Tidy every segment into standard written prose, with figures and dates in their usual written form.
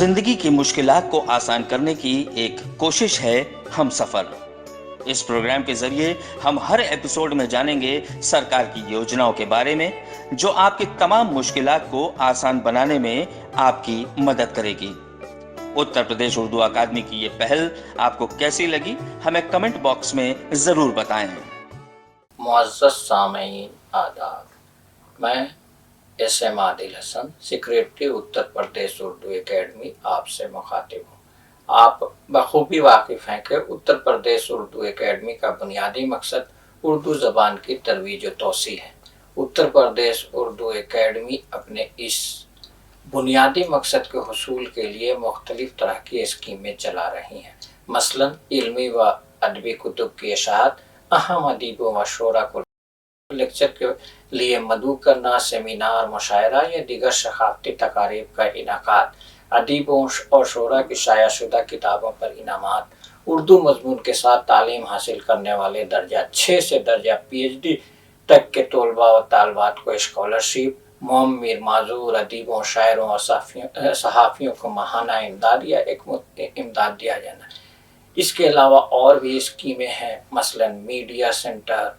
जिंदगी की मुश्किलात को आसान करने की एक कोशिश है हम सफर। इस प्रोग्राम के जरिए हम हर एपिसोड में जानेंगे सरकार की योजनाओं के बारे में जो आपकी तमाम मुश्किलात को आसान बनाने में आपकी मदद करेगी। उत्तर प्रदेश उर्दू अकादमी की ये पहल आपको कैसी लगी, हमें कमेंट बॉक्स में जरूर बताएं। मुअज़्ज़ज़ सामीन आदाब, मैं SM. Adil Hasan, secretary Uttar Pradesh Urdu academy आपसे मुखातिब हूँ। आप बखूबी वाकिफ़ हैं कि उत्तर प्रदेश उर्दू एकेडमी का बुनियादी मकसद उर्दू ज़बान की तरवीज व तोसी है। उत्तर प्रदेश उर्दू एकेडमी अपने इस बुनियादी मकसद के हुसूल के लिए मुख्तलिफ तरह की स्कीमें चला रही हैं। मसलन इल्मी व अदबी कुतुब की इशाअत, अहम अदीबों व शोरा को लेक्चर के लिए मदऊ करना, सेमिनार, मुशायरा या दीगर सकाफ़ती तकारीब का इनाकाद, अदीबों और शोरा की शायाशुदा किताबों पर इनामात, उर्दू मजमून के साथ तालीम हासिल करने वाले दर्जा 6 से दर्जा PhD तक के तलबा व तालबात को स्कॉलरशिप, मुअम्मिर, माजूर, अदीबों, शायरों और सहाफ़ियों को माहाना इमदाद या एक इमदाद दिया जाना। इसके अलावा और भी स्कीमें हैं, मसलन मीडिया सेंटर,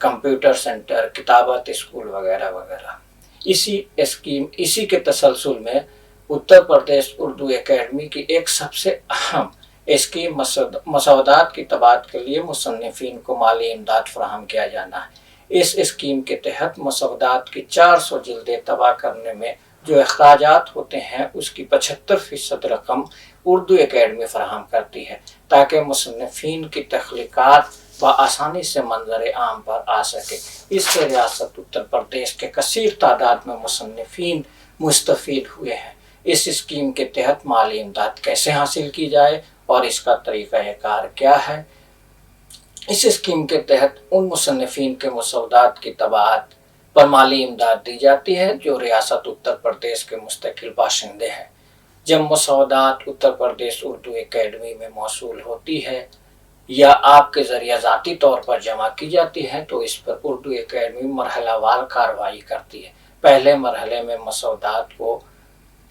कंप्यूटर सेंटर, किताबत स्कूल वगैरह वगैरह। इसी के तसलसल में उत्तर प्रदेश उर्दू एकेडमी की एक सबसे अहम स्कीम मसौदात की तबात के लिए मुसन्निफीन को माली इमदाद फराहम किया जाना है। इस स्कीम के तहत मसौदात की 400 जिल्दें तबाह करने में जो अखराजात होते हैं उसकी 75% रकम उर्दू एकेडमी फराहम करती है ताकि मुसन्निफीन की तख्लीकात आसानी से मंजर आम पर आ सके। इससे रियासत उत्तर प्रदेश के कसीर तादाद में मुसन्निफीन मुस्तफ़ीद हुए हैं। इस स्कीम के तहत माली इमदाद कैसे हासिल की जाए और इसका तरीक़ाकार क्या है। इस स्कीम के तहत उन मुसन्निफीन के मसौदात की तबाअत पर माली इमदाद दी जाती है जो रियासत उत्तर प्रदेश के मुस्तकिल बाशिंदे हैं। जब मसौदात उत्तर प्रदेश उर्दू एकेडमी में मौसूल होती है या आपके ज़रिए ज़ाती तौर पर जमा की जाती है तो इस पर उर्दू एकेडमी मरहलावार कार्रवाई करती है। पहले मरहले में मसौदात को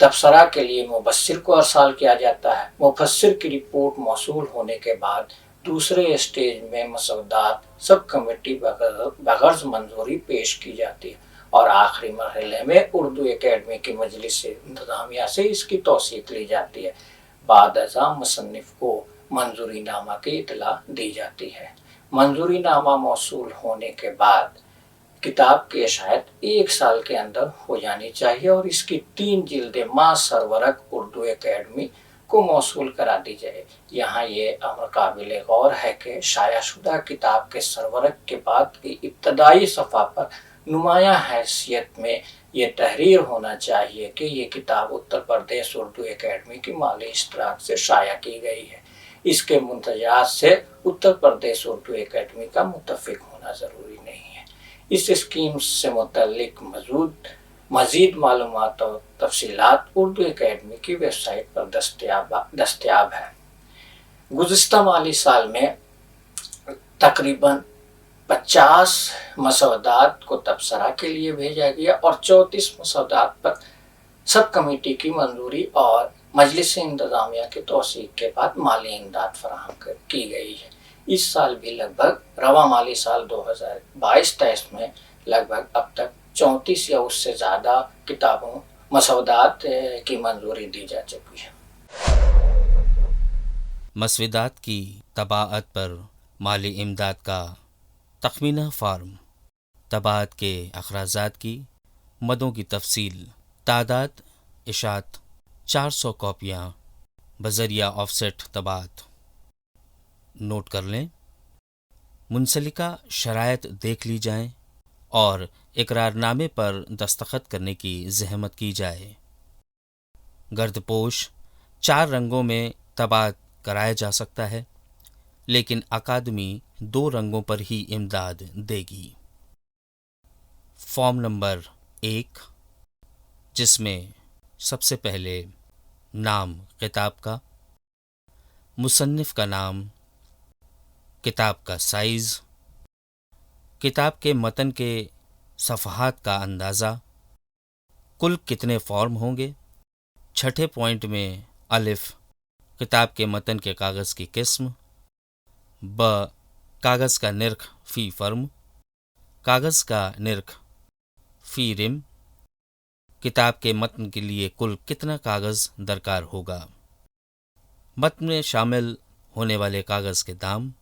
तबसरा के लिए मुबस्सिर को अरसाल किया जाता है। मुफस्सिर की रिपोर्ट मौसूल होने के बाद दूसरे स्टेज में मसौदात सब कमेटी बगर्ज मंजूरी पेश की जाती है और आखिरी मरहले में उर्दू एकेडमी की मजलिस इंतज़ामिया से इसकी तौसीक ली जाती है। बाद अज़ा मुसन्निफ को मंजूरी नामा की इतला दी जाती है। मंजूरी नामा मौसूल होने के बाद किताब की इशाअत 1 साल के अंदर हो जानी चाहिए और इसकी 3 जिल्दें मा सरवरक उर्दू एकेडमी को मौसूल करा दी जाए। यहाँ ये अमर काबिल गौर है कि शायाशुदा किताब के सरवरक के बाद की इब्तदाई सफ़ा पर नुमाया हैसियत में ये तहरीर होना चाहिए कि ये किताब उत्तर प्रदेश उर्दू एकेडमी की माली इश्तराक से शाया की गई है। इसके मुंतजात से उत्तर प्रदेश उर्दू एकेडमी का मुत्तफ़िक होना ज़रूरी नहीं है। इस स्कीम से मुतल्लिक मज़ीद मालूमात और तफसीलात उर्दू एकेडमी की वेबसाइट पर दस्तयाब है। गुज़िश्ता माली साल में तकरीबन 50 मसौदात को तबसरा के लिए भेजा गया और 34 मसौदात पर सब कमेटी की मंजूरी और मजलिस इंतज़ामिया के तौसीक के बाद माली इमदाद फराहम की गई है। इस साल भी लगभग रवा माली साल 2022-23 में लगभग अब तक 34 या उससे ज़्यादा किताबों मसौदात की मंजूरी दी जा चुकी है। मसविदात की तबाअत पर माली इमदाद का तखमीना फार्म, तबाअत के अखराजात की मदों की तफसील, तादाद, इशात 400 कॉपियाँ बज़रिया ऑफसेट तबाअत। नोट कर लें, मुंसलिका शराइत देख ली जाएं और इकरारनामे पर दस्तखत करने की ज़हमत की जाए। गर्दपोश 4 रंगों में तबाअत कराया जा सकता है लेकिन अकादमी 2 रंगों पर ही इमदाद देगी। फॉर्म नंबर 1, जिसमें सबसे पहले नाम किताब का, मुसन्निफ का नाम, किताब का साइज़, किताब के मतन के सफ़हात का अंदाज़ा, कुल कितने फॉर्म होंगे, छठे पॉइंट में अलिफ किताब के मतन के कागज़ की किस्म, ब कागज़ का निर्ख फ़ी फर्म, कागज़ का निर्ख फ़ी रिम, किताब के मतन के लिए कुल कितना कागज़ दरकार होगा, मतन में शामिल होने वाले कागज़ के दाम,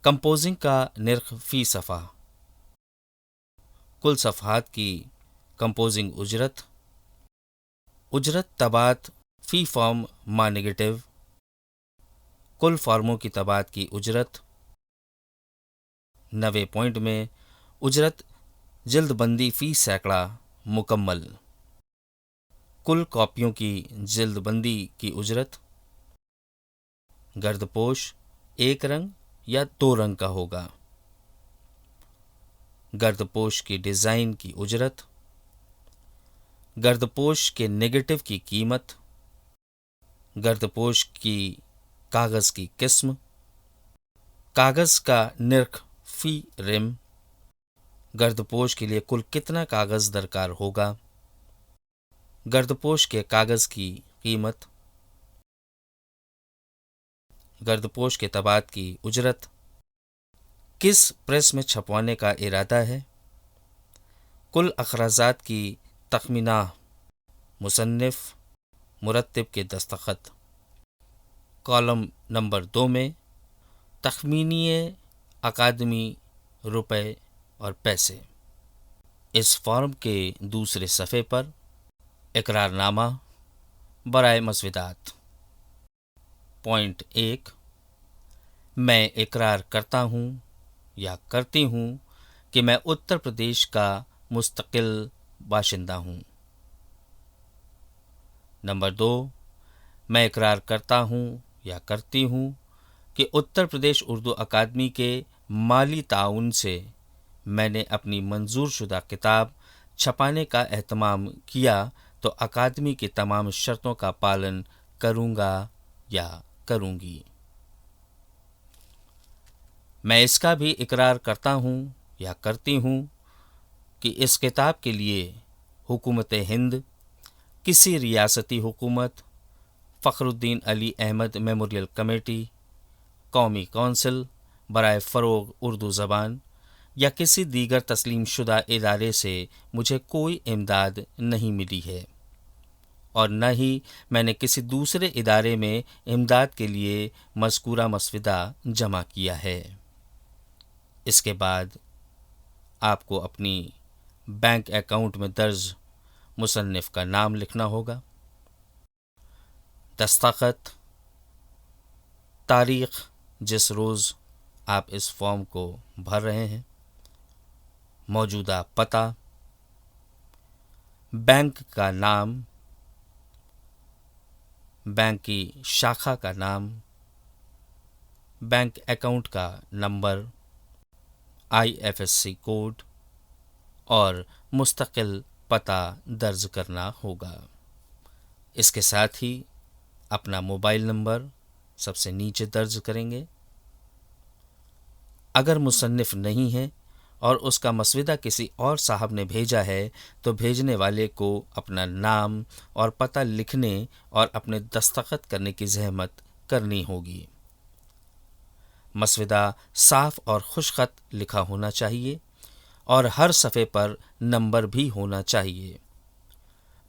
कंपोजिंग का निर्ख फ़ी सफ़ा, कुल सफ़हात की कंपोजिंग उजरत, उजरत तबात फ़ी फॉर्म मा नेगेटिव, कुल फॉर्मों की तबात की उजरत। 90 पॉइंट में उजरत जिल्दबंदी फ़ी सैकड़ा मुकम्मल, कुल कॉपियों की जिल्दबंदी की उजरत। गर्दपोश एक रंग या 2 रंग का होगा, गर्दपोश की डिज़ाइन की उजरत, गर्दपोश के नेगेटिव की कीमत, गर्दपोश की कागज़ की किस्म, कागज़ का निर्ख फ़ी रिम, गर्दपोश के लिए कुल कितना कागज़ दरकार होगा, गर्दपोश के कागज़ की कीमत, गर्दपोश के तबात की उजरत, किस प्रेस में छपवाने का इरादा है, कुल अखराजात की तखमीना, मुसन्निफ मुरत्तिब के दस्तखत। कॉलम नंबर 2 में तखमीनीय अकादमी रुपए और पैसे। इस फॉर्म के दूसरे सफ़े पर इकरारनामा बराए मसविदात। पॉइंट 1, मैं इकरार करता हूँ या करती हूँ कि मैं उत्तर प्रदेश का मुस्तकिल बाशिंदा हूँ। नंबर 2, मैं इकरार करता हूँ या करती हूँ कि उत्तर प्रदेश उर्दू अकादमी के माली ताउन से मैंने अपनी मंजूर शुदा किताब छपाने का एहतमाम किया तो अकादमी की तमाम शर्तों का पालन करूँगा या करूँगी। मैं इसका भी इकरार करता हूँ या करती हूँ कि इस किताब के लिए हुकूमत हिंद, किसी रियासती हुकूमत, फ़खरुद्दीन अली अहमद मेमोरियल कमेटी, कौमी कौंसिल बराए फ़रोग़ उर्दू ज़बान या किसी दीगर तस्लीम शुदा इदारे से मुझे कोई इमदाद नहीं मिली है और न ही मैंने किसी दूसरे इदारे में इमदाद के लिए मज़कूरा मसविदा जमा किया है। इसके बाद आपको अपनी बैंक अकाउंट में दर्ज मुसन्निफ़ का नाम लिखना होगा, दस्तखत, तारीख़ जिस रोज़ आप इस फॉर्म को भर रहे हैं, मौजूदा पता, बैंक का नाम, बैंक की शाखा का नाम, बैंक अकाउंट का नंबर, IFSC कोड और मुस्तकिल पता दर्ज करना होगा। इसके साथ ही अपना मोबाइल नंबर सबसे नीचे दर्ज करेंगे। अगर मुसन्निफ़ नहीं है और उसका मसविदा किसी और साहब ने भेजा है तो भेजने वाले को अपना नाम और पता लिखने और अपने दस्तखत करने की जहमत करनी होगी। मसविदा साफ और खुशखत लिखा होना चाहिए और हर सफ़े पर नंबर भी होना चाहिए।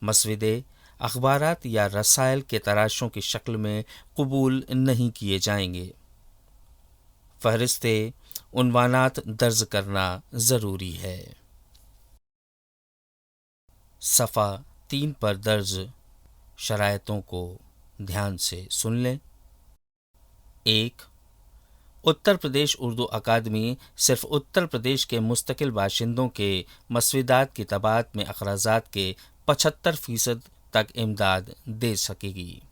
मसविदे अखबारात या रसायल के तराशों की शक्ल में कबूल नहीं किए जाएंगे। फहरिस्ते उन्वानात दर्ज करना ज़रूरी है। सफ़ा 3 पर दर्ज शरायतों को ध्यान से सुन लें। 1. उत्तर प्रदेश उर्दू अकादमी सिर्फ उत्तर प्रदेश के मुस्तकिल बाशिंदों के मसविदात की तबात में अखराजात के 75% तक इमदाद दे सकेगी।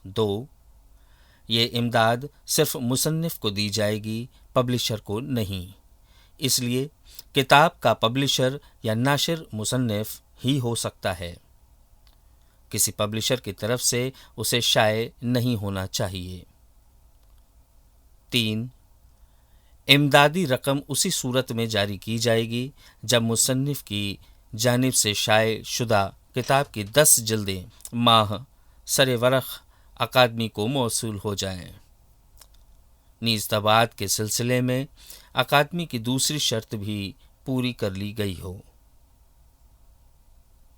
2. ये इमदाद सिर्फ मुसन्निफ़ को दी जाएगी, पब्लिशर को नहीं। इसलिए किताब का पब्लिशर या नाशिर मुसन्निफ़ ही हो सकता है। किसी पब्लिशर की तरफ से उसे शाये नहीं होना चाहिए। 3. इमदादी रकम उसी सूरत में जारी की जाएगी जब मुसन्निफ़ की जानिब से शाये शुदा کتاب کی 10 جلدیں ماہ سر ورق اکادمی کو موصول ہو جائیں۔ نیز طباعت کے سلسلے میں اکادمی کی دوسری شرط بھی پوری کر لی گئی ہو۔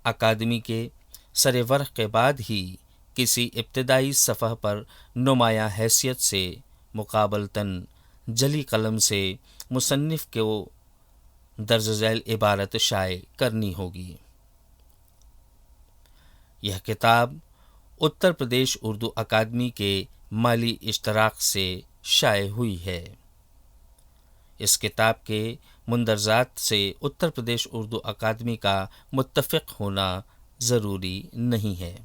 اکادمی کے سر ورق کے بعد ہی کسی ابتدائی صفحہ پر نمایاں حیثیت سے مقابلتاً جلی قلم سے مصنف کو درج ذیل عبارت شائع کرنی ہوگی۔ یہ کتاب اتر پردیش اردو اکادمی کے مالی اشتراک سے شائع ہوئی ہے۔ اس کتاب کے مندرجات سے اتر پردیش اردو اکادمی کا متفق ہونا ضروری نہیں ہے۔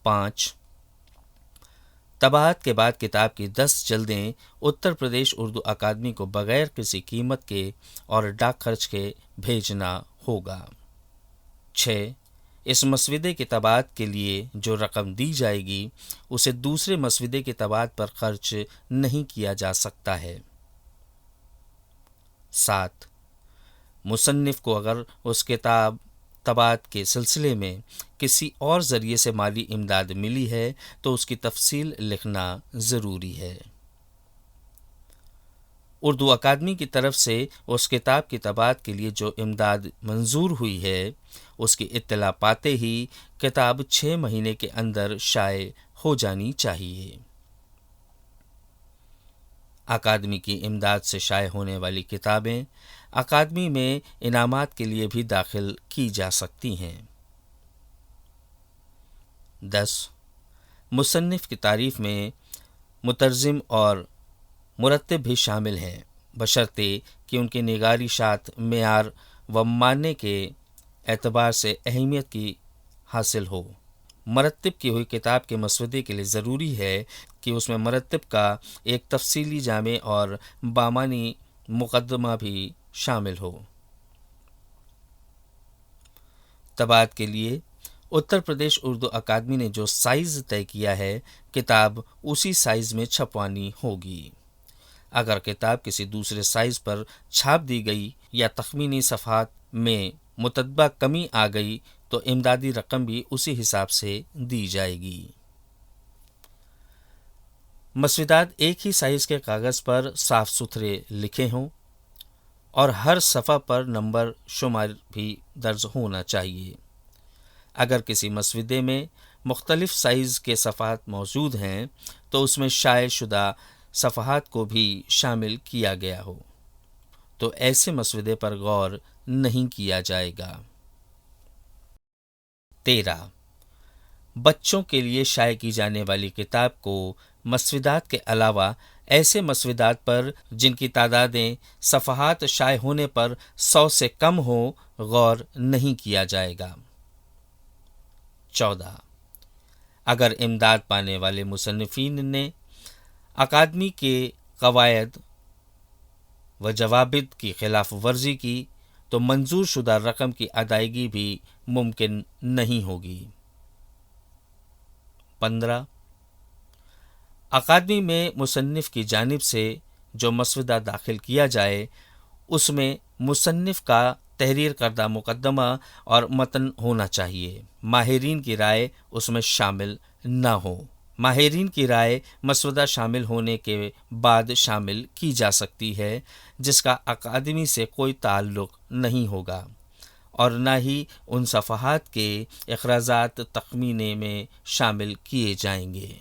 5. طباعت کے بعد کتاب کی 10 جلدیں اتر پردیش اردو اکادمی کو بغیر کسی قیمت کے اور ڈاک خرچ کے بھیجنا ہوگا۔ 6. اس مسودے کی طباعت کے لیے جو رقم دی جائے گی اسے دوسرے مسودے کی طباعت پر خرچ نہیں کیا جا سکتا ہے۔ 7. مصنف کو اگر اس کتاب طباعت کے سلسلے میں کسی اور ذریعے سے مالی امداد ملی ہے تو اس کی تفصیل لکھنا ضروری ہے۔ اردو اکادمی کی طرف سے اس کتاب کی طباعت کے لیے جو امداد منظور ہوئی ہے اس کی اطلاع پاتے ہی کتاب 6 مہینے کے اندر شائع ہو جانی چاہیے۔ اکادمی کی امداد سے شائع ہونے والی کتابیں اکادمی میں انعامات کے لیے بھی داخل کی جا سکتی ہیں۔ 10. مصنف کی تعریف میں مترجم اور مرتب بھی شامل ہیں بشرطے کہ ان کی نگارشات معیار و معنی کے اعتبار سے اہمیت کی حاصل ہو۔ مرتب کی ہوئی کتاب کے مسودے کے لیے ضروری ہے کہ اس میں مرتب کا ایک تفصیلی جامع اور بامعنی مقدمہ بھی شامل ہو۔ طباعت کے لیے اتر پردیش اردو اکادمی نے جو سائز طے کیا ہے کتاب اسی سائز میں چھپوانی ہوگی۔ اگر کتاب کسی دوسرے سائز پر چھاپ دی گئی یا تخمینی صفحات میں متنبہ کمی آ گئی تو امدادی رقم بھی اسی حساب سے دی جائے گی۔ مسودات ایک ہی سائز کے کاغذ پر صاف ستھرے لکھے ہوں اور ہر صفحہ پر نمبر شمار بھی درج ہونا چاہیے۔ اگر کسی مسودے میں مختلف سائز کے صفحات موجود ہیں تو اس میں شائع شدہ صفحات کو بھی شامل کیا گیا ہو تو ایسے مسودے پر غور نہیں کیا جائے گا۔ 13. بچوں کے لیے شائع کی جانے والی کتاب کو مسودات کے علاوہ ایسے مسودات پر جن کی تعدادیں صفحات شائع ہونے پر 100 سے کم ہو غور نہیں کیا جائے گا۔ 14. اگر امداد پانے والے مصنفین نے اکادمی کے قواعد و ضوابط کی خلاف ورزی کی تو منظور شدہ رقم کی ادائیگی بھی ممکن نہیں ہوگی۔ 15. اکادمی میں مصنف کی جانب سے جو مسودہ داخل کیا جائے اس میں مصنف کا تحریر کردہ مقدمہ اور متن ہونا چاہیے۔ ماہرین کی رائے اس میں شامل نہ ہو۔ ماہرین کی رائے مسودہ شامل ہونے کے بعد شامل کی جا سکتی ہے جس کا اکادمی سے کوئی تعلق نہیں ہوگا اور نہ ہی ان صفحات کے اخراجات تخمینے میں شامل کیے جائیں گے۔